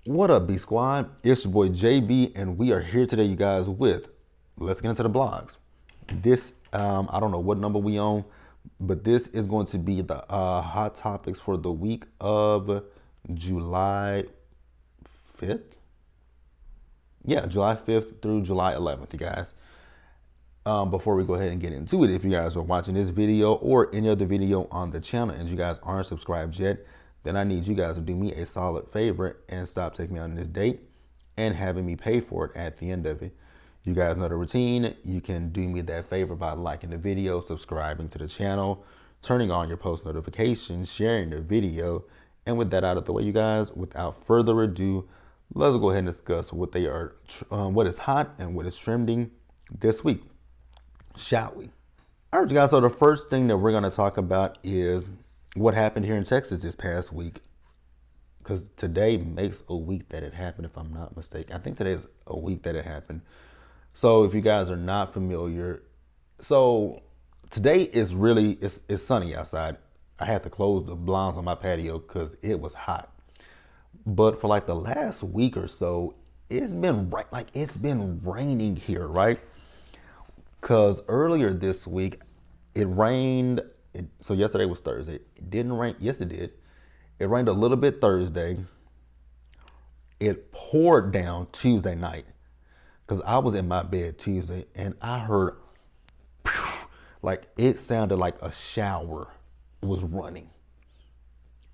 What up, B Squad? It's your boy JB, and we are here today, you guys, with let's get into the blogs. This, I don't know what number we on, but this is going to be the hot topics for the week of July 5th. Yeah, July 5th through July 11th, you guys. Before we go ahead and get into it, if you guys are watching this video or any other video on the channel and you guys aren't subscribed yet, then I need you guys to do me a solid favor and stop taking me on this date and having me pay for it at the end of it. You guys know the routine. You can do me that favor by liking the video, subscribing to the channel, turning on your post notifications, sharing the video. And with that out of the way, you guys, without further ado, let's go ahead and discuss what is hot and what is trending this week, shall we? All right, you guys. So the first thing that we're going to talk about is what happened here in Texas this past week. Because today makes a week that it happened, if I'm not mistaken. I think today is a week that it happened. So if you guys are not familiar, so today is really, it's sunny outside. I had to close the blinds on my patio because it was hot. But for like the last week or so, it's been raining here, right? Because earlier this week, it rained. So yesterday was Thursday. It didn't rain. Yes, it did. It rained a little bit Thursday. It poured down Tuesday night because I was in my bed Tuesday and I heard like it sounded like a shower was running.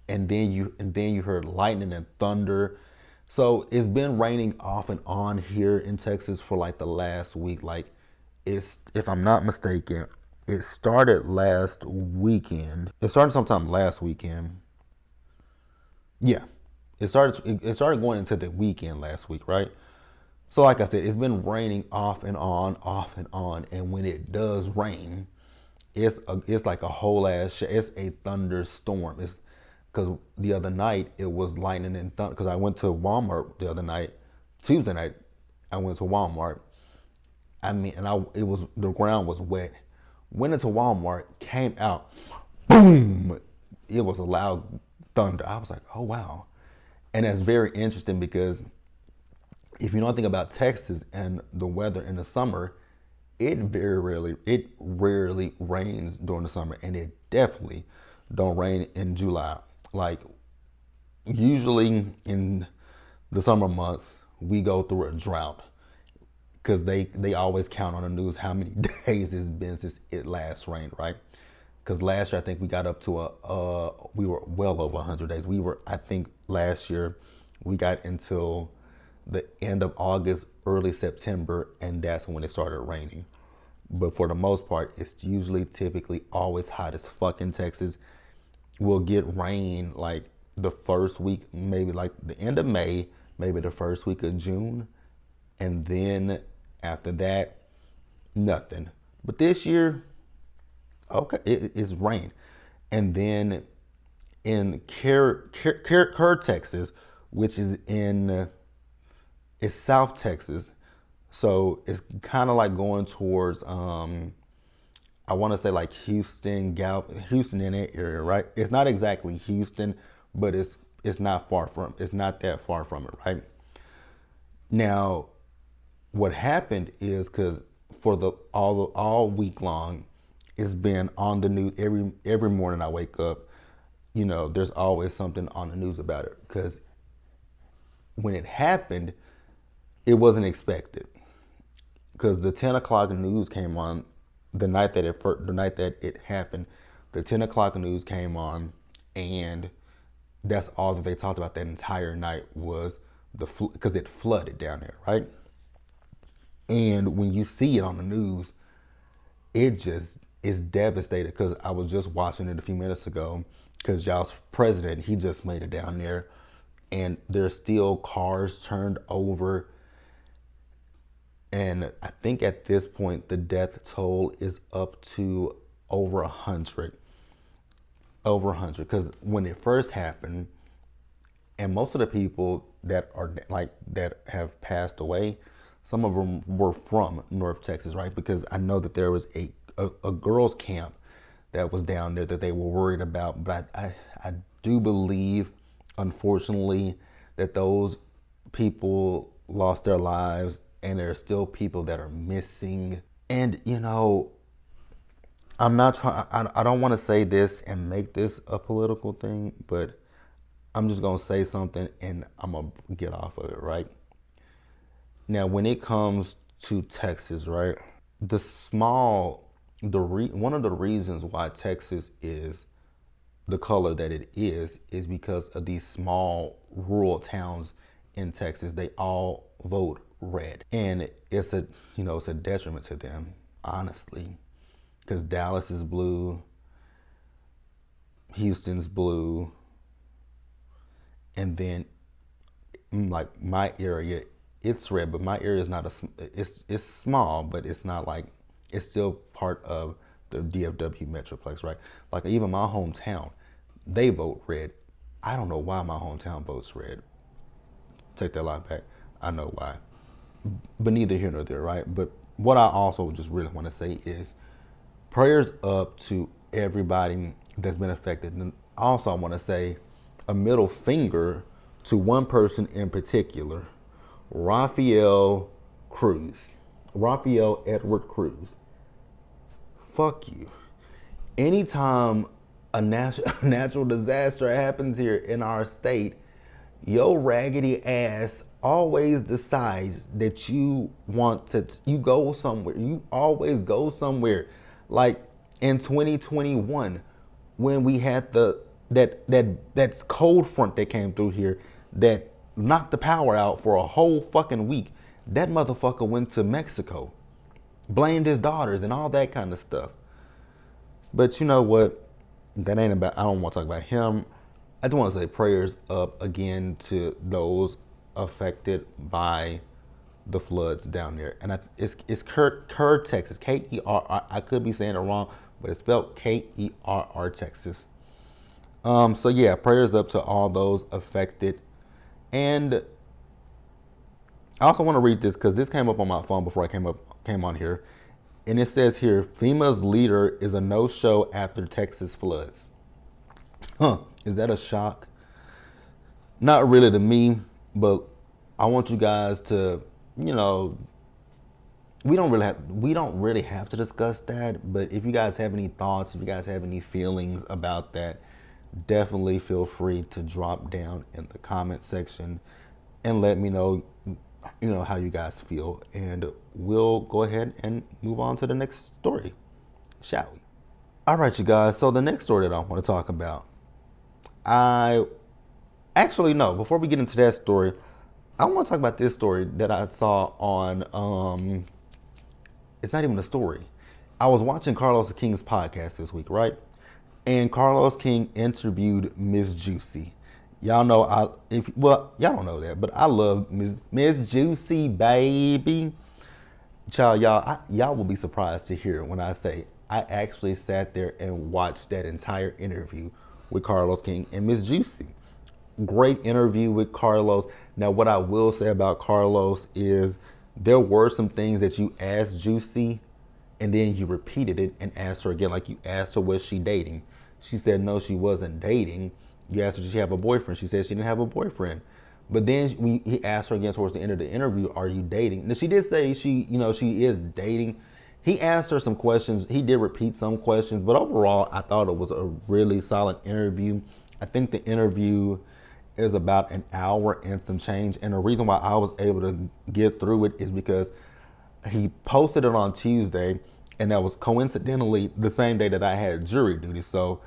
And then you heard lightning and thunder. So it's been raining off and on here in Texas for like the last week. Like it's, if I'm not mistaken, it started last weekend. It started sometime last weekend. Yeah. It started going into the weekend last week, right? So like I said, it's been raining off and on, and when it does rain, it's like a whole ass it's a thunderstorm. It's because the other night it was lightning and thunder. Because I went to Walmart the other night, Tuesday night, I went to Walmart. I mean, and it was, the ground was wet. Went into Walmart, came out, boom! It was a loud thunder. I was like, oh wow. And that's very interesting because if you know anything about Texas and the weather in the summer, it rarely rains during the summer, and it definitely don't rain in July. Like usually in the summer months, we go through a drought because they always count on the news how many days it's been since it last rained, right? Because last year I think we got up to we were well over 100 days. I think last year we got until the end of August, early September, and that's when it started raining. But for the most part, it's usually typically always hot as fuck in Texas. We'll get rain like the first week, maybe like the end of May, maybe the first week of June, and then after that, nothing. But this year, okay, it's rain. And then in Kerr, Texas, which is in it's South Texas, so it's kind of like going towards I want to say like Houston in that area, right? It's not exactly Houston, but it's not that far from it, right? Now, what happened is because for the all week long, it's been on the news every morning I wake up. You know, there's always something on the news about it because when it happened, it wasn't expected because the 10 o'clock news came on the night that it happened. The 10 o'clock news came on, and that's all that they talked about that entire night was because it flooded down there, right? And when you see it on the news, it just is devastated because I was just watching it a few minutes ago because y'all's president, he just made it down there, and there's still cars turned over. And I think at this point, the death toll is up to over 100. Over 100. Because when it first happened, and most of the people that are like that have passed away, some of them were from North Texas, right? Because I know that there was a girls' camp that was down there that they were worried about. But I do believe, unfortunately, that those people lost their lives, and there are still people that are missing. And I'm not trying. I don't want to say this and make this a political thing, but I'm just gonna say something, and I'm gonna get off of it. Right now, when it comes to Texas, right, the small, one of the reasons why Texas is the color that it is because of these small rural towns in Texas. They all vote red, and it's a detriment to them, honestly, because Dallas is blue, Houston's blue, and then like my area, it's red, but my area is not it's small, but it's not like, it's still part of the DFW Metroplex, right? Like even my hometown, they vote red. I don't know why my hometown votes red. Take that line back. I know why, but neither here nor there, right? But what I also just really want to say is prayers up to everybody that's been affected. And also, I want to say a middle finger to one person in particular, Raphael Cruz, Raphael Edward Cruz. Fuck you. Anytime a natural disaster happens here in our state, your raggedy ass always decides that you go somewhere. You always go somewhere. Like in 2021, when we had that's cold front that came through here that knocked the power out for a whole fucking week. That motherfucker went to Mexico, blamed his daughters and all that kind of stuff. But you know what? That ain't about. I don't want to talk about him. I just want to say prayers up again to those affected by the floods down there. And it's Kerr, Texas, Kerr. I could be saying it wrong, but it's spelled Kerr, Texas. So yeah, prayers up to all those affected. And I also want to read this because this came up on my phone before I came on here. And it says here, FEMA's leader is a no-show after Texas floods. Is that a shock? Not really to me, but I want you guys to, we don't really have to discuss that. But if you guys have any thoughts, if you guys have any feelings about that, definitely feel free to drop down in the comment section and let me know, how you guys feel, and we'll go ahead and move on to the next story, shall we? All right, you guys. So the next story that I want to talk about, I actually no. Before we get into that story, I want to talk about this story that I saw on. It's not even a story. I was watching Carlos King's podcast this week, right? And Carlos King interviewed Miss Juicy. Y'all know y'all don't know that, but I love Miss Juicy, baby. Child, y'all will be surprised to hear when I say I actually sat there and watched that entire interview with Carlos King and Miss Juicy. Great interview with Carlos. Now, what I will say about Carlos is there were some things that you asked Juicy and then you repeated it and asked her again. Like you asked her, was she dating? She said no, she wasn't dating. You asked her, did she have a boyfriend? She said she didn't have a boyfriend. But then he asked her again towards the end of the interview, are you dating? Now, she did say she is dating. He asked her some questions. He did repeat some questions, but overall, I thought it was a really solid interview. I think the interview is about an hour and some change. And the reason why I was able to get through it is because he posted it on Tuesday, and that was coincidentally the same day that I had jury duty. So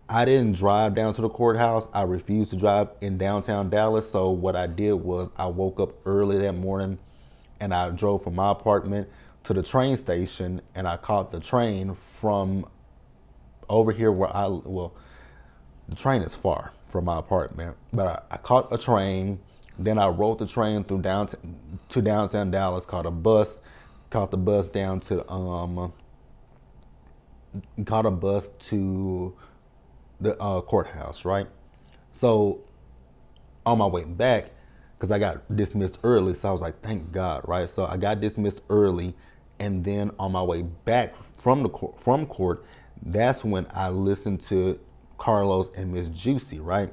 I didn't drive down to the courthouse. I refused to drive in downtown Dallas. So what I did was I woke up early that morning and I drove from my apartment to the train station, and I caught the train from over here where the train is far from my apartment, but I caught a train. Then I rode the train through downtown Dallas, caught the bus down to the courthouse, right? So on my way back, because I got dismissed early, so I was like, thank God, right? So I got dismissed early, and then on my way back from court, that's when I listened to Carlos and Miss Juicy, right?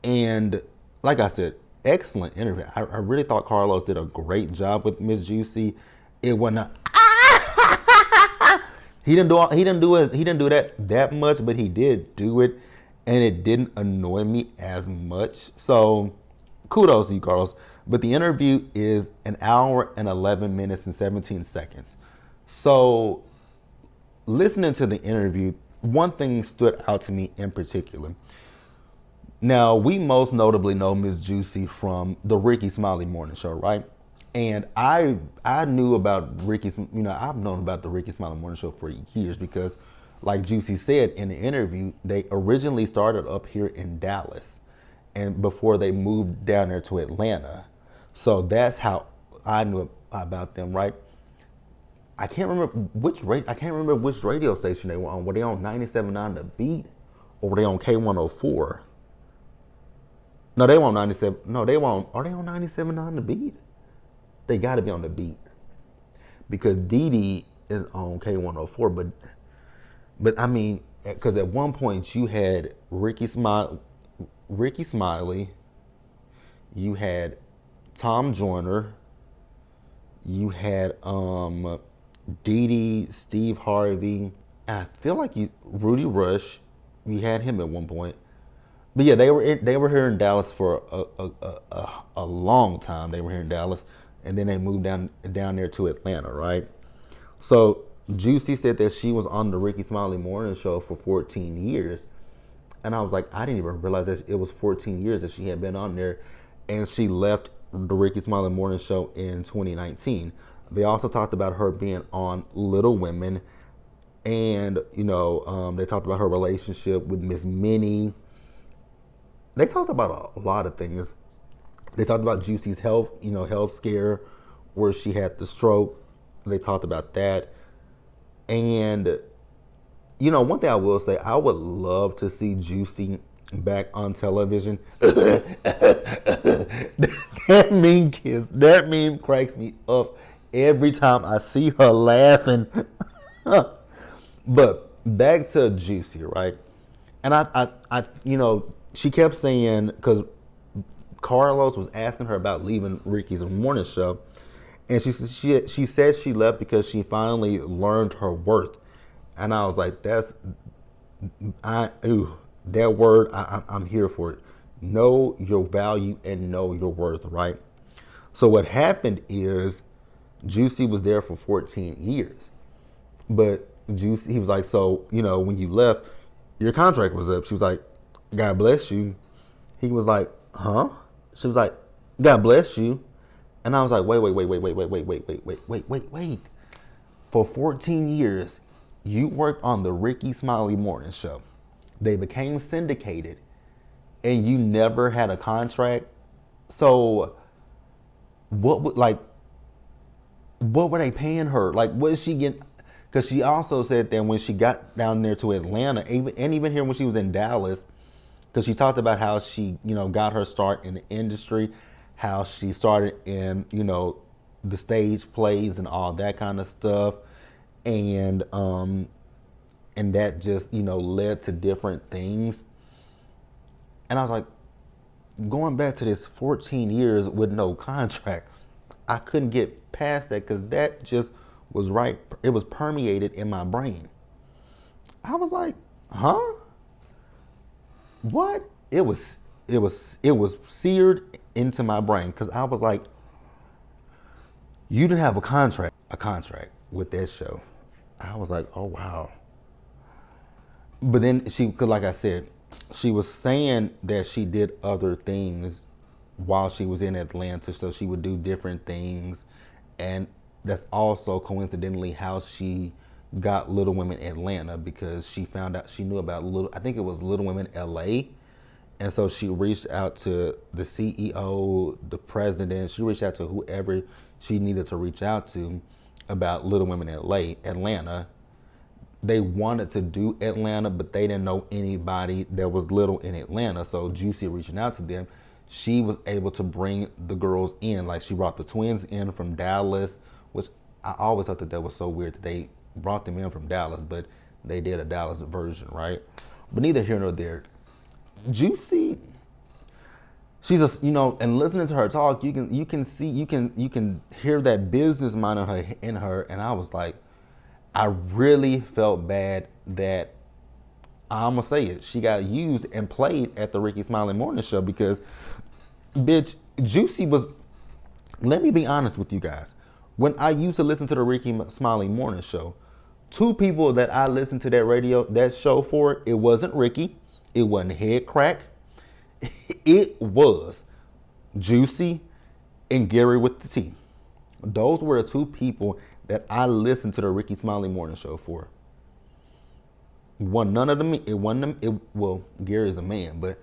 And like I said, excellent interview. I really thought Carlos did a great job with Miss Juicy. It wasn't. He didn't do that much, but he did do it, and it didn't annoy me as much. So, kudos to you, Carlos. But the interview is an hour and 11 minutes and 17 seconds. So, listening to the interview, one thing stood out to me in particular. Now, we most notably know Miss Juicy from the Ricky Smiley Morning Show, right? And I knew about I've known about the Ricky Smiley Morning Show for years because, like Juicy said in the interview, they originally started up here in Dallas, and before they moved down there to Atlanta. So that's how I knew about them, right? I can't remember which radio station they were on. Were they on 97.9 The Beat, or were they on K104? No, they were on 97. No, they were on. Are they on 97.9 The Beat? They got to be on The Beat because Dee Dee is on K104. But I mean, because at one point you had Ricky Smiley, you had Tom Joyner, you had Dee Dee, Steve Harvey, and I feel like Rudy Rush. You had him at one point. But yeah, they were here in Dallas for a long time. They were here in Dallas, and then they moved down there to Atlanta, right? So Juicy said that she was on the Ricky Smiley Morning Show for 14 years, and I was like, I didn't even realize that it was 14 years that she had been on there, and she left the Ricky Smiley Morning Show in 2019. They also talked about her being on Little Women, and they talked about her relationship with Miss Minnie. They talked about a lot of things. They talked about Juicy's health scare where she had the stroke. They talked about that. And, one thing I will say, I would love to see Juicy back on television. That meme cracks me up every time I see her laughing. But back to Juicy, right? And she kept saying, because Carlos was asking her about leaving Ricky's morning show, and she said she left because she finally learned her worth. And I was like, that word, I'm here for it. Know your value and know your worth, right? So what happened is Juicy was there for 14 years. But Juicy, he was like, so, when you left, your contract was up. She was like, God bless you. He was like, huh? She was like, God bless you. And I was like, wait. For 14 years, you worked on the Ricky Smiley Morning Show. They became syndicated, and you never had a contract. So, what were they paying her? Like, what is she getting? Because she also said that when she got down there to Atlanta, even here when she was in Dallas, because she talked about how she, got her start in the industry, how she started in, the stage plays and all that kind of stuff, and that just, led to different things. And I was like, going back to this 14 years with no contract, I couldn't get past that because that just was right. It was permeated in my brain. I was like, huh? What? It was seared into my brain because I was like, you didn't have a contract with that show. I was like, oh wow. But then cause like I said, she was saying that she did other things while she was in Atlanta, so she would do different things, and that's also coincidentally how she got Little Women Atlanta, because she found out, she knew about I think it was Little Women LA, and so she reached out to the CEO, the president, she reached out to whoever she needed to reach out to about Little Women Atlanta. They wanted to do Atlanta, but they didn't know anybody that was little in Atlanta. So Juicy reaching out to them, she was able to bring the girls in. Like, she brought the twins in from Dallas, which I always thought that was so weird that they brought them in from Dallas, but they did a Dallas version, right? But neither here nor there. Juicy, she's a, and listening to her talk, you can see, you can hear that business mind in her, and I was like, I really felt bad that, I'm gonna say it, she got used and played at the Ricky Smiley Morning Show because, bitch, Juicy was. Let me be honest with you guys. When I used to listen to the Ricky Smiley Morning Show, two people that I listened to that show for, it wasn't Ricky, it wasn't Head Crack, it was Juicy and Gary with the T. Those were the two people that I listened to the Ricky Smiley Morning Show for. None of them. It wasn't them. Well, Gary's a man, but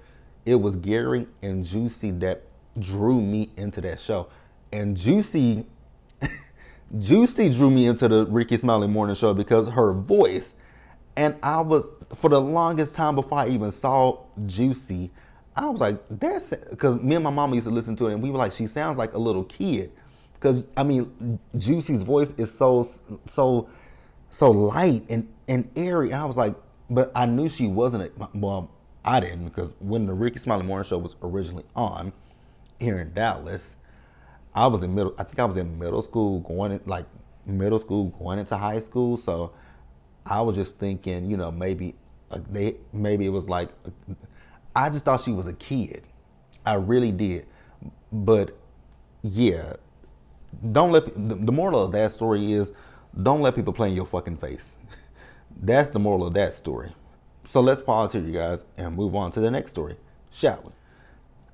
it was Gary and Juicy that drew me into that show. And Juicy drew me into the Ricky Smiley Morning Show because her voice. And I was, for the longest time before I even saw Juicy, I was like, that's, because me and my mama used to listen to it, and we were like, she sounds like a little kid. Because I mean, Juicy's voice is so light and airy. And I was like, but I knew she wasn't. Well, I didn't, because when the Ricky Smiley Morning Show was originally on here in Dallas, I think I was in middle school, going into high school. So I was just thinking, maybe maybe it was like, I just thought she was a kid. I really did. But yeah, don't let the moral of that story is, don't let people play in your fucking face. That's the moral of that story. So let's pause here, you guys, and move on to the next story, shall we?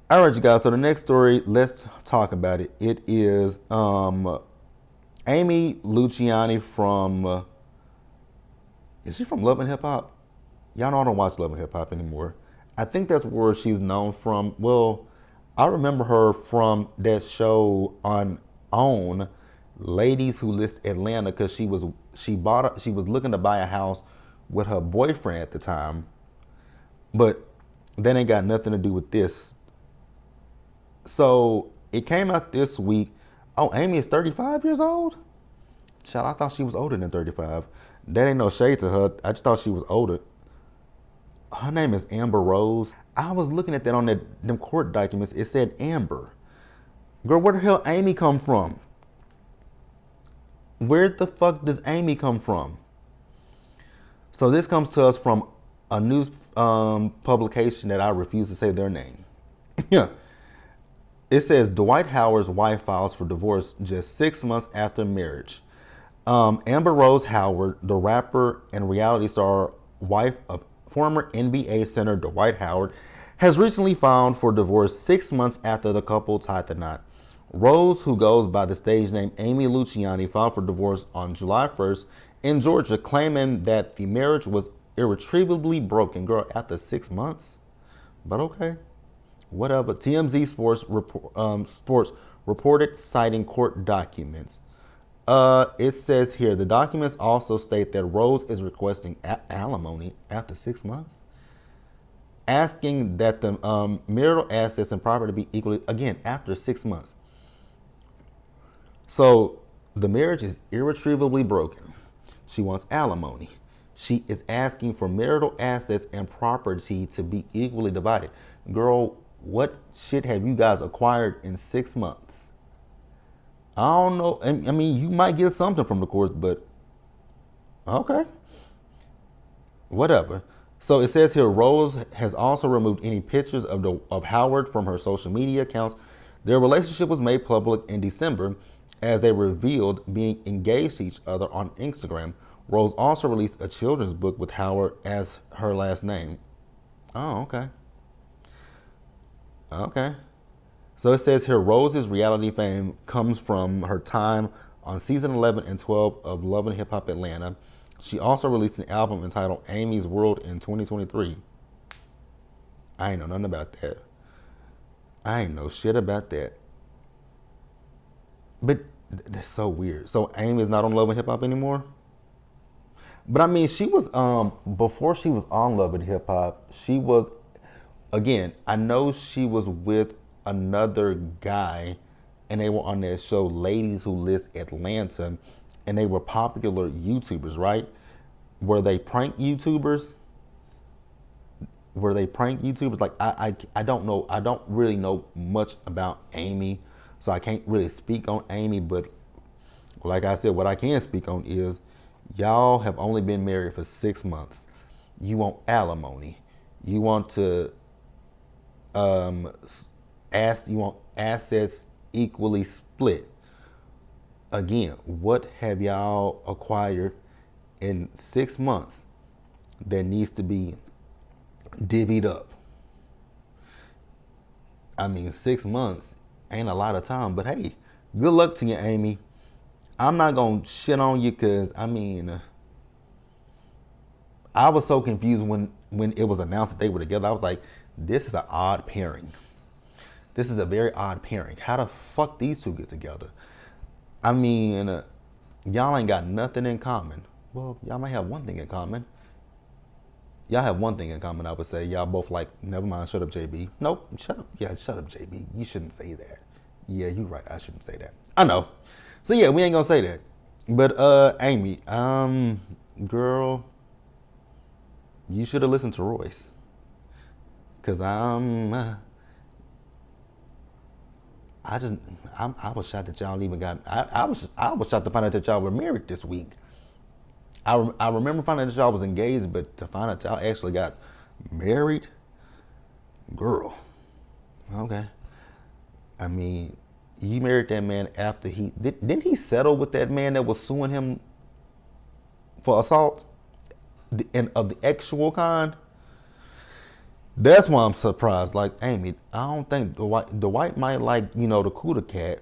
All right, you guys. So the next story, let's talk about it. It is Amy Luciani from. Is she from Love and Hip Hop? Y'all know I don't watch Love and Hip Hop anymore. I think that's where she's known from. Well, I remember her from that show on OWN, Ladies Who List Atlanta, because she was looking to buy a house with her boyfriend at the time, but that ain't got nothing to do with this. So it came out this week. Oh, Amy is 35 years old? Child, I thought she was older than 35. That ain't no shade to her. I just thought she was older. Her name is Amber Rose. I was looking at that on them court documents. It said Amber. Girl, where the hell Amy come from? Where the fuck does Amy come from? So this comes to us from a news publication that I refuse to say their name. Yeah. It says Dwight Howard's wife files for divorce just 6 months after marriage. Amber Rose Howard, the rapper and reality star, wife of former NBA center Dwight Howard, has recently filed for divorce 6 months after the couple tied the knot. Rose, who goes by the stage name Amy Luciani, filed for divorce on July 1st in Georgia, claiming that the marriage was irretrievably broken. Girl, after 6 months? But okay. Whatever. TMZ Sports reported citing court documents. It says here, the documents also state that Rose is requesting alimony after 6 months, asking that the marital assets and property be equally, again, after 6 months. So the marriage is irretrievably broken. She wants alimony. She is asking for marital assets and property to be equally divided. Girl, what shit have you guys acquired in 6 months? I don't know. I mean, you might get something from the courts, but okay. Whatever. So it says here, Rose has also removed any pictures of Howard from her social media accounts. Their relationship was made public in December as they revealed being engaged to each other on Instagram. Rose also released a children's book with Howard as her last name. Oh, okay. Okay. So it says here, Rose's reality fame comes from her time on season 11 and 12 of Love and Hip Hop Atlanta. She also released an album entitled Amy's World in 2023. I ain't know nothing about that. I ain't know shit about that. But that's so weird. So Amy is not on Love and Hip Hop anymore? But I mean, she was, before she was on Love and Hip Hop, she was, again, I know she was with another guy, and they were on that show Ladies Who List Atlanta, and they were popular YouTubers, right? Were they prank YouTubers? were they prank YouTubers? Like I don't know. I don't really know much about Amy, so I can't really speak on Amy. But like I said, what I can speak on is y'all have only been married for 6 months. You want alimony. You want to you want assets equally split. Again, what have y'all acquired in 6 months that needs to be divvied up? I mean, 6 months ain't a lot of time, but hey, good luck to you, Amy. I'm not gonna shit on you because I was so confused when it was announced that they were together. I was like, this is an odd pairing. This is a very odd pairing. How the fuck these two get together? I mean, y'all ain't got nothing in common. Well, y'all might have one thing in common. Y'all have one thing in common, I would say. Y'all both like, never mind, shut up, JB. Nope, shut up. Yeah, shut up, JB. You shouldn't say that. Yeah, you're right. I shouldn't say that. I know. So yeah, we ain't gonna say that. But Amy, girl, you should have listened to Royce. Cause I was shocked that y'all even got. I was shocked to find out that y'all were married this week. I remember finding out that y'all was engaged, but to find out y'all actually got married, girl. Okay. I mean, you married that man after didn't he settle with that man that was suing him for assault and of the actual kind? That's why I'm surprised. Like Amy, I don't think Dwight might like the Cuda cat,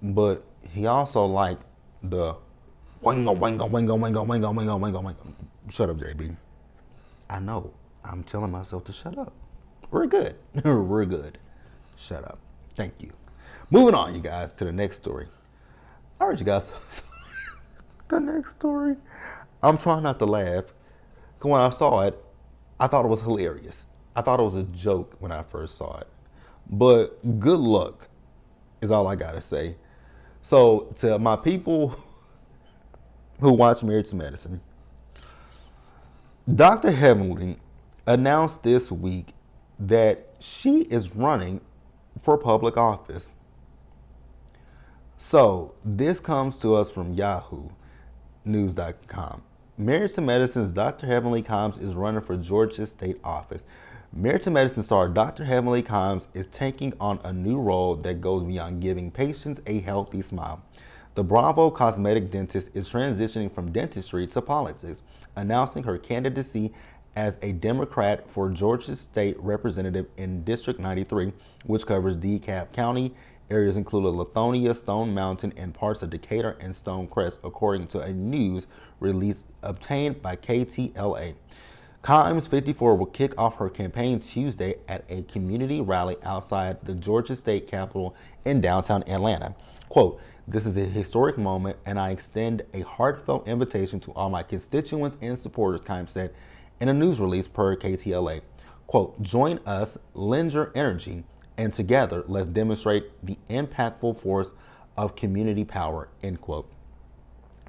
but he also like the wango wango wango wango wango wango wango wango. Shut up, JB. I know. I'm telling myself to shut up. We're good. We're good. Shut up. Thank you. Moving on, you guys, to the next story. All right, you guys. The next story. I'm trying not to laugh. Cause when I saw it, I thought it was hilarious. I thought it was a joke when I first saw it. But good luck is all I gotta say. So to my people who watch Married to Medicine, Dr. Heavenly announced this week that she is running for public office. So this comes to us from Yahoo News.com. Married to Medicine's Dr. Heavenly Combs is running for Georgia state office. Married to Medicine star Dr. Heavenly Combs is taking on a new role that goes beyond giving patients a healthy smile. The Bravo cosmetic dentist is transitioning from dentistry to politics, announcing her candidacy as a Democrat for Georgia State Representative in District 93, which covers DeKalb County. Areas include Lithonia, Stone Mountain, and parts of Decatur and Stonecrest, according to a news release obtained by KTLA. Combs, 54, will kick off her campaign Tuesday at a community rally outside the Georgia State Capitol in downtown Atlanta. Quote, "This is a historic moment, and I extend a heartfelt invitation to all my constituents and supporters," Combs said in a news release per KTLA. Quote, "Join us, lend your energy, and together let's demonstrate the impactful force of community power," end quote.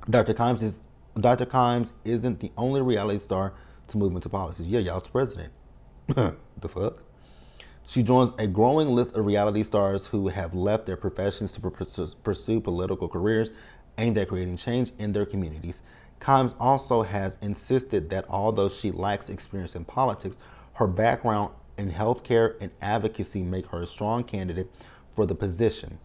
Dr. Combs isn't the only reality star to move into politics. Yeah, y'all's president. The fuck? She joins a growing list of reality stars who have left their professions to pursue political careers aimed at creating change in their communities. Combs also has insisted that although she lacks experience in politics, her background in healthcare and advocacy make her a strong candidate for the position.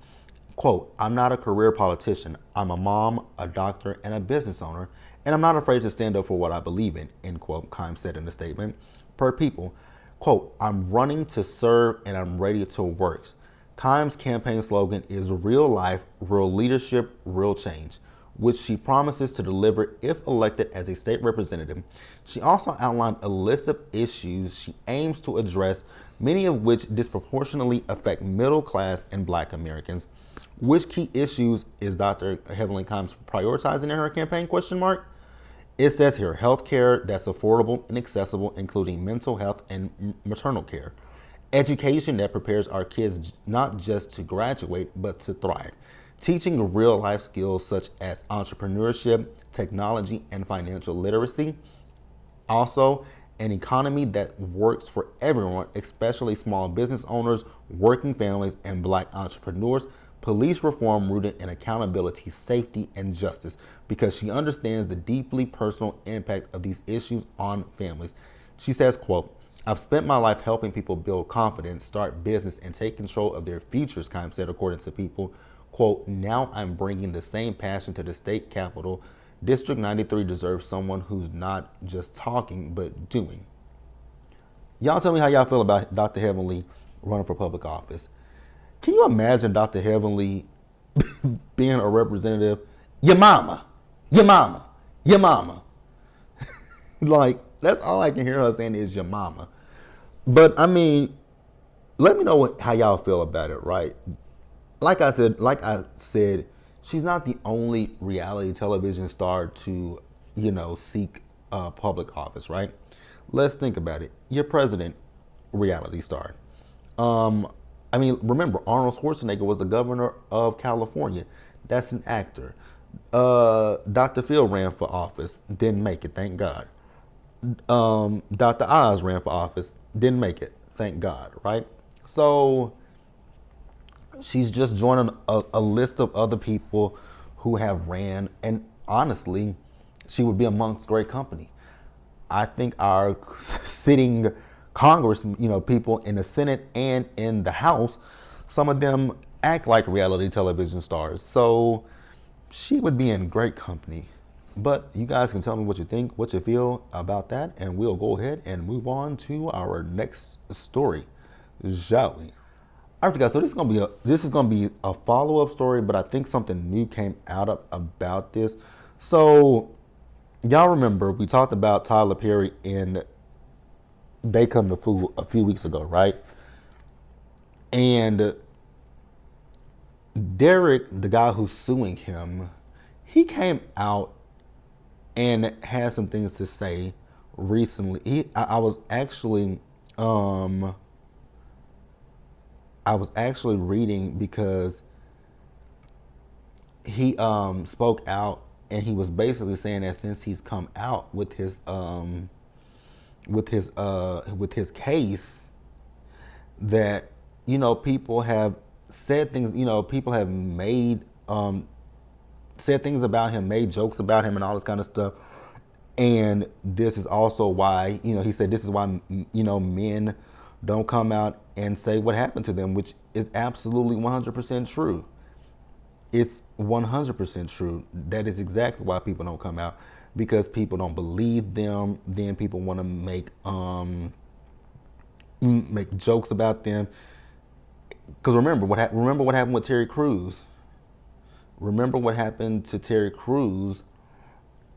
Quote, "I'm not a career politician. I'm a mom, a doctor, and a business owner, and I'm not afraid to stand up for what I believe in," end quote, Combs said in a statement. Per People, quote, "I'm running to serve and I'm ready to work." Combs' campaign slogan is "Real life, real leadership, real change," which she promises to deliver if elected as a state representative. She also outlined a list of issues she aims to address, many of which disproportionately affect middle class and Black Americans. Which key issues is Dr. Heavenly Combs prioritizing in her campaign? Question mark. It says here, healthcare that's affordable and accessible, including mental health and maternal care. Education that prepares our kids not just to graduate, but to thrive. Teaching real life skills such as entrepreneurship, technology, and financial literacy. Also, an economy that works for everyone, especially small business owners, working families, and black entrepreneurs. Police reform rooted in accountability, safety, and justice, because she understands the deeply personal impact of these issues on families. She says, quote, I've spent my life helping people build confidence, start business, and take control of their futures, Kime said, according to People. Quote, now I'm bringing the same passion to the state capitol. District 93 deserves someone who's not just talking, but doing. Y'all tell me how y'all feel about Dr. Heavenly running for public office. Can you imagine Dr. Heavenly being a representative? Your mama, your mama, your mama. Like, that's all I can hear her saying is your mama. But I mean, let me know how y'all feel about it, right? Like I said, she's not the only reality television star to, seek public office, right? Let's think about it. Your president, reality star. Remember, Arnold Schwarzenegger was the governor of California. That's an actor. Dr. Phil ran for office, didn't make it, thank God. Dr. Oz ran for office, didn't make it, thank God, right? So she's just joining a list of other people who have ran, and honestly, she would be amongst great company. I think our sitting Congress, people in the Senate and in the House, some of them act like reality television stars. So she would be in great company. But you guys can tell me what you think, what you feel about that, and we'll go ahead and move on to our next story, shall we? All right, guys. So this is gonna be a follow-up story, but I think something new came out about this. So y'all remember we talked about Tyler Perry in They Come to Food a few weeks ago, right? And Derek, the guy who's suing him, he came out and had some things to say recently. I was actually reading because he spoke out, and he was basically saying that since he's come out with his case, that people have said things, people have made said things about him, made jokes about him, and all this kind of stuff. And this is also why, he said this is why, men don't come out and say what happened to them, which is absolutely 100% true. It's 100% true. That is exactly why people don't come out, because people don't believe them. Then people want to make jokes about them. Because remember what happened with Terry Crews. Remember what happened to Terry Crews,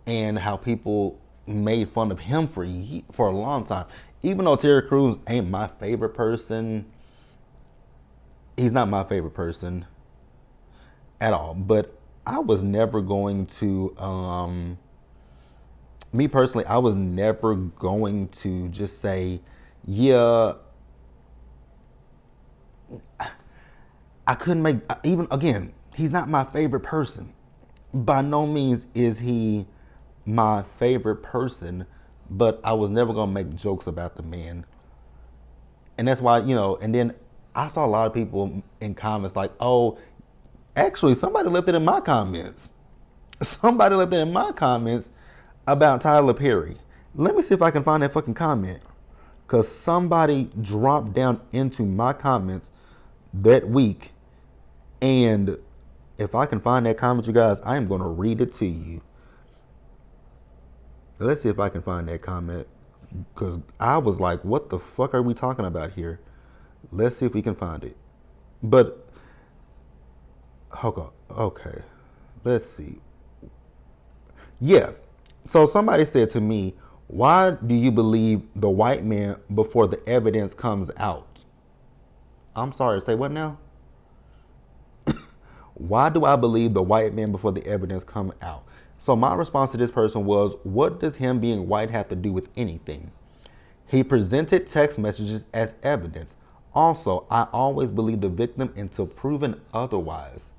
and how people made fun of him for a long time. Even though Terry Crews ain't my favorite person, he's not my favorite person at all. But I was never going to, me personally, I was never going to just say, yeah, I couldn't make, even again, he's not my favorite person. By no means is he my favorite person, but I was never gonna make jokes about the man. And that's why, and then I saw a lot of people in comments like, oh, actually somebody left it in my comments. Somebody left it in my comments about Tyler Perry. Let me see if I can find that fucking comment. Cause somebody dropped down into my comments that week, and if I can find that comment, you guys, I am gonna read it to you. Let's see if I can find that comment, because I was like, what the fuck are we talking about here? Let's see if we can find it. But, okay, let's see. Yeah, so somebody said to me, why do you believe the white man before the evidence comes out? I'm sorry, say what now? Why do I believe the white man before the evidence come out? So my response to this person was, what does him being white have to do with anything? He presented text messages as evidence. Also, I always believe the victim until proven otherwise.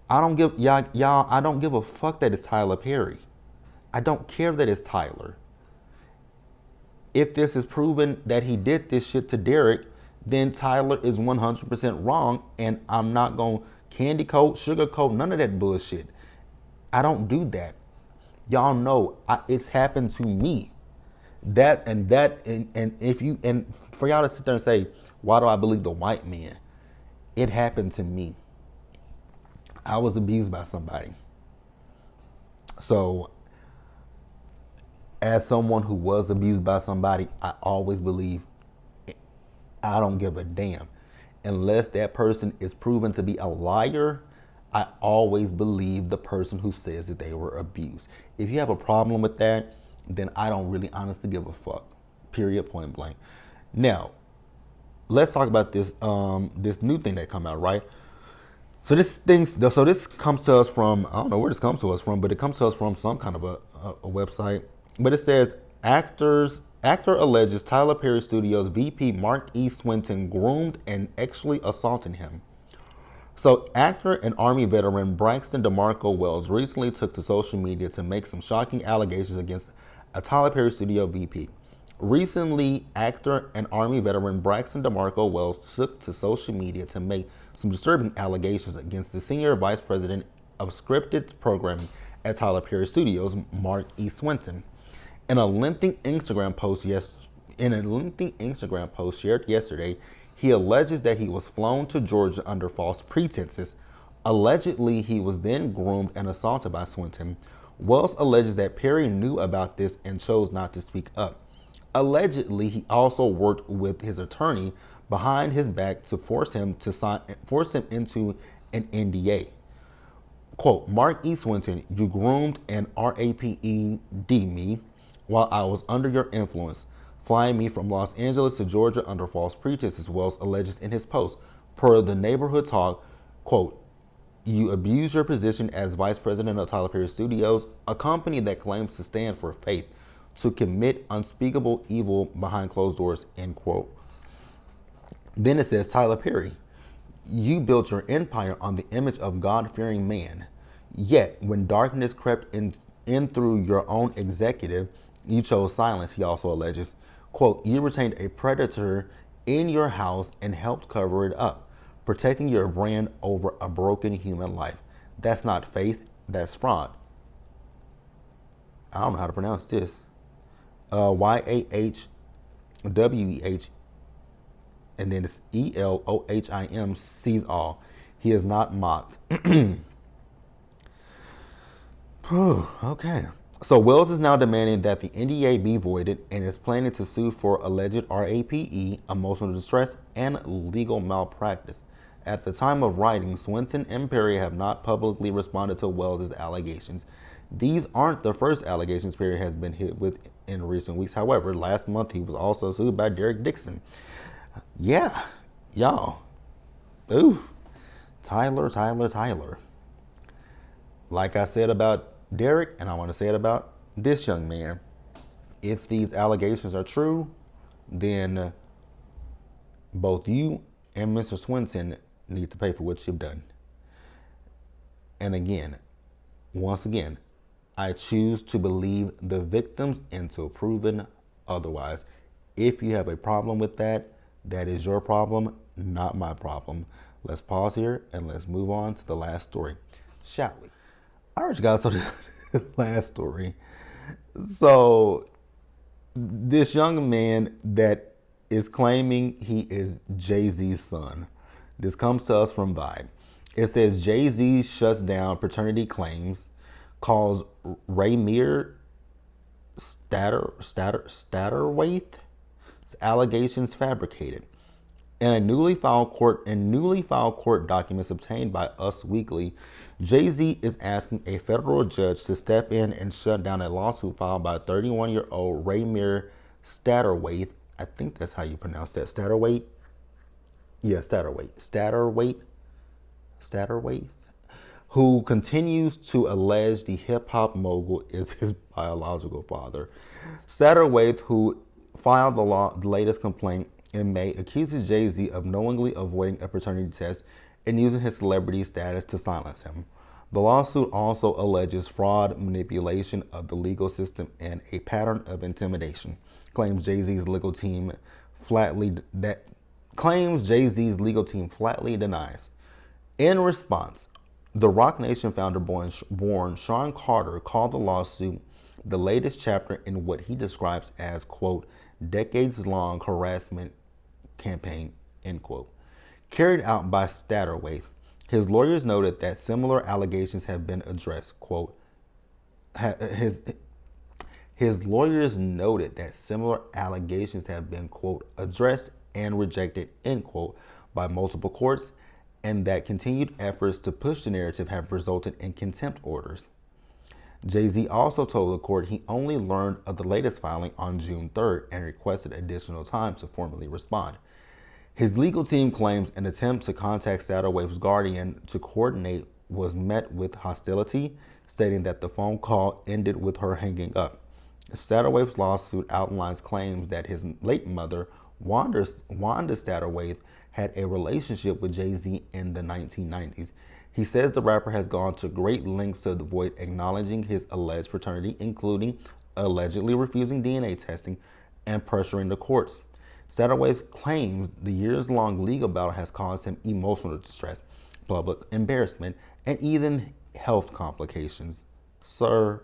I don't give I don't give a fuck that it's Tyler Perry. I don't care that it's Tyler. if this is proven that he did this shit to Derek, then Tyler is 100% wrong, and I'm not going to candy coat, sugar coat, none of that bullshit. I don't do that. Y'all know it's happened to me. And if you, and for y'all to sit there and say, why do I believe the white man? It happened to me. I was abused by somebody. So, as someone who was abused by somebody, I always believe I don't give a damn. Unless that person is proven to be a liar, I always believe the person who says that they were abused. If you have a problem with that, then I don't really honestly give a fuck. Period, point blank. Now, let's talk about this this new thing that come out, right? So this comes to us from, I don't know where this comes to us from, but it comes to us from some kind of a website. But it says actor alleges Tyler Perry Studios VP Mark E. Swinton groomed and actually assaulted him. So actor and Army veteran Braxton DeMarco Wells recently took to social media to make some shocking allegations against a Tyler Perry Studio VP. Recently, actor and Army veteran Braxton DeMarco Wells took to social media to make some disturbing allegations against the senior vice president of scripted programming at Tyler Perry Studios, Mark E. Swinton. In a lengthy Instagram post shared yesterday, he alleges that he was flown to Georgia under false pretenses. Allegedly, he was then groomed and assaulted by Swinton. Wells alleges that Perry knew about this and chose not to speak up. Allegedly, he also worked with his attorney behind his back to force him into an NDA. Quote, Mark E. Swinton, you groomed and raped me while I was under your influence, flying me from Los Angeles to Georgia under false pretenses, Wells alleges in his post. Per the Neighborhood Talk, quote, you abuse your position as vice president of Tyler Perry Studios, a company that claims to stand for faith, to commit unspeakable evil behind closed doors, end quote. Then it says, Tyler Perry, you built your empire on the image of God-fearing man. Yet, when darkness crept in through your own executive, you chose silence, he also alleges. Quote, you retained a predator in your house and helped cover it up, protecting your brand over a broken human life. That's not faith, that's fraud. I don't know how to pronounce this. Yahweh, and then it's Elohim sees all. He is not mocked. Okay. So Wells is now demanding that the NDA be voided and is planning to sue for alleged RAPE, emotional distress, and legal malpractice. At the time of writing, Swinton and Perry have not publicly responded to Wells' allegations. These aren't the first allegations Perry has been hit with in recent weeks. However, last month he was also sued by Derek Dixon. Yeah, y'all. Ooh, Tyler. Like I said about Derek, and I want to say it about this young man. If these allegations are true, then both you and Mr. Swinton need to pay for what you've done. And again, once again, I choose to believe the victims until proven otherwise. If you have a problem with that, that is your problem, not my problem. Let's pause here and let's move on to the last story, shall we? All right, you guys, so this last story. So this young man that is claiming he is Jay-Z's son. This comes to us from Vibe. It says Jay-Z shuts down paternity claims, calls Raymir Statterwaite allegations fabricated. In newly filed court documents obtained by Us Weekly, Jay-Z is asking a federal judge to step in and shut down a lawsuit filed by 31-year-old Raymir Statterwaite. I think that's how you pronounce that. Statterwaite? Yeah, Statterwaite, who continues to allege the hip-hop mogul is his biological father. Statterwaite, who filed the latest complaint in May, accuses Jay-Z of knowingly avoiding a paternity test and using his celebrity status to silence him. The lawsuit also alleges fraud, manipulation of the legal system, and a pattern of intimidation. claims Jay-Z's legal team flatly that claims Jay-Z's legal team flatly denies. In response, the Roc Nation founder born Sean Carter called the lawsuit the latest chapter in what he describes as, quote, decades-long harassment campaign, end quote, carried out by Satterthwaite. His lawyers noted that similar allegations have been addressed, quote, his lawyers noted that similar allegations have been, quote, addressed and rejected, end quote, by multiple courts, and that continued efforts to push the narrative have resulted in contempt orders. Jay-Z also told the court he only learned of the latest filing on June 3rd and requested additional time to formally respond. His legal team claims an attempt to contact Satterthwaite's guardian to coordinate was met with hostility, stating that the phone call ended with her hanging up. Satterthwaite's lawsuit outlines claims that his late mother, Wanda Satterthwaite, had a relationship with Jay-Z in the 1990s. He says the rapper has gone to great lengths to avoid acknowledging his alleged paternity, including allegedly refusing DNA testing and pressuring the courts. Satterthwaite claims the years-long legal battle has caused him emotional distress, public embarrassment, and even health complications. Sir,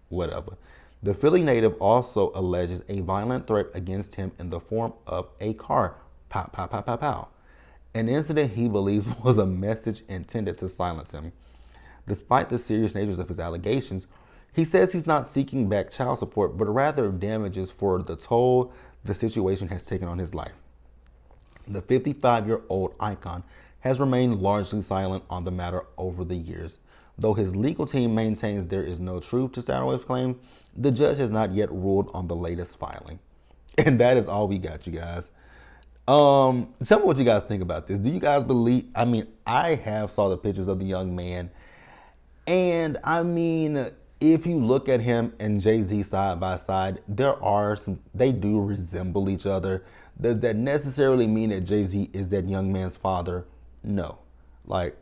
whatever. The Philly native also alleges a violent threat against him in the form of a car, pow, pow, pow, pow, pow, an incident he believes was a message intended to silence him. Despite the serious natures of his allegations, he says he's not seeking back child support, but rather damages for the toll the situation has taken on his life. The 55-year-old icon has remained largely silent on the matter over the years. Though his legal team maintains there is no truth to Satterthwaite's claim, the judge has not yet ruled on the latest filing. And that is all we got, you guys. Tell me what you guys think about this. Do you guys believe, I have saw the pictures of the young man, and if you look at him and Jay-Z side by side, they do resemble each other. Does that necessarily mean that Jay-Z is that young man's father? No. That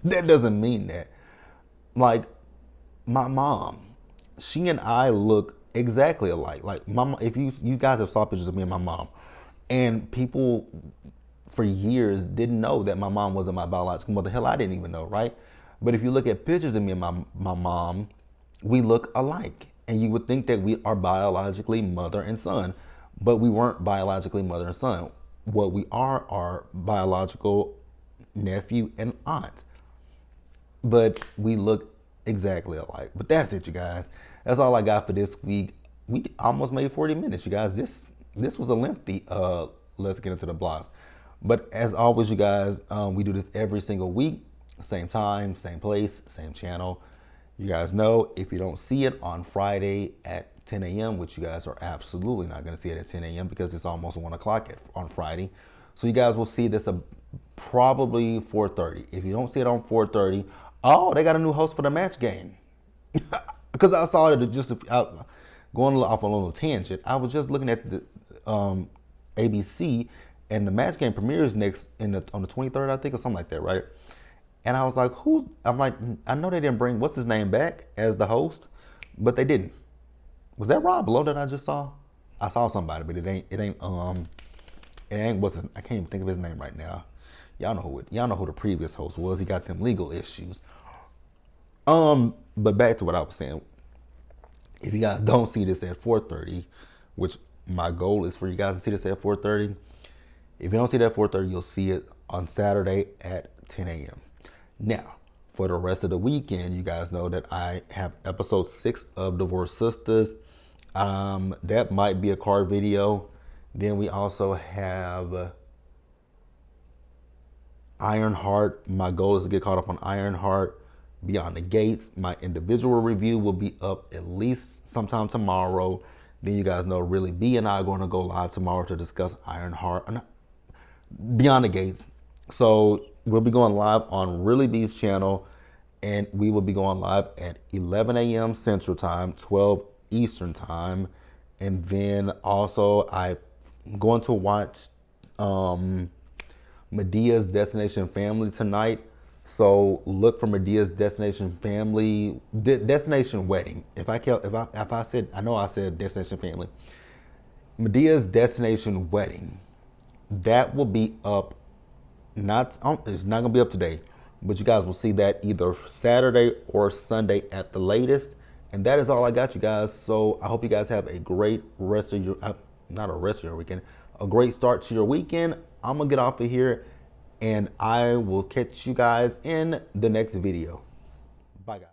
doesn't mean that. Like, my mom, she and I look exactly alike. Like, if you guys have saw pictures of me and my mom, and people for years didn't know that my mom wasn't my biological mother. Hell, I didn't even know, right? But if you look at pictures of me and my mom, we look alike. And you would think that we are biologically mother and son, but we weren't biologically mother and son. What we are biological nephew and aunt. But we look exactly alike. But that's it, you guys. That's all I got for this week. We almost made 40 minutes, you guys. This was a lengthy let's get into the blogs. But as always, you guys, we do this every single week. Same time, same place, same channel. You guys know if you don't see it on Friday at 10 a.m., which you guys are absolutely not going to see it at 10 a.m. because it's almost 1 o'clock on Friday. So you guys will see this probably 4:30. If you don't see it on 4:30, oh, they got a new host for the match game. Because I saw it going off on a little tangent. I was just looking at the ABC, and the match game premieres on the 23rd, I think, or something like that, right? And I was like, I know they didn't bring what's his name back as the host, but they didn't. Was that Rob Lowe that I just saw? I saw somebody, but it ain't I can't even think of his name right now. Y'all know who the previous host was. He got them legal issues. But back to what I was saying. If you guys don't see this at 4:30, which my goal is for you guys to see this at 4:30. If you don't see that at 4:30, you'll see it on Saturday at 10 a.m. Now, for the rest of the weekend, you guys know that I have episode 6 of Divorced Sisters. That might be a card video. Then we also have Ironheart. My goal is to get caught up on Ironheart. Beyond the Gates. My individual review will be up at least sometime tomorrow. Then you guys know Really B and I are going to go live tomorrow to discuss Ironheart. Beyond the Gates. So we'll be going live on Really B's channel, and we will be going live at 11 a.m. Central Time, 12 Eastern Time. And then also I'm going to watch Medea's Destination Family tonight. So look for Medea's destination family, destination wedding. If I said, I know I said destination family. Medea's destination wedding, that will be up. Not it's not gonna be up today, but you guys will see that either Saturday or Sunday at the latest. And that is all I got, you guys. So I hope you guys have a great rest of your not a rest of your weekend, a great start to your weekend. I'm gonna get off of here, and I will catch you guys in the next video. Bye, guys.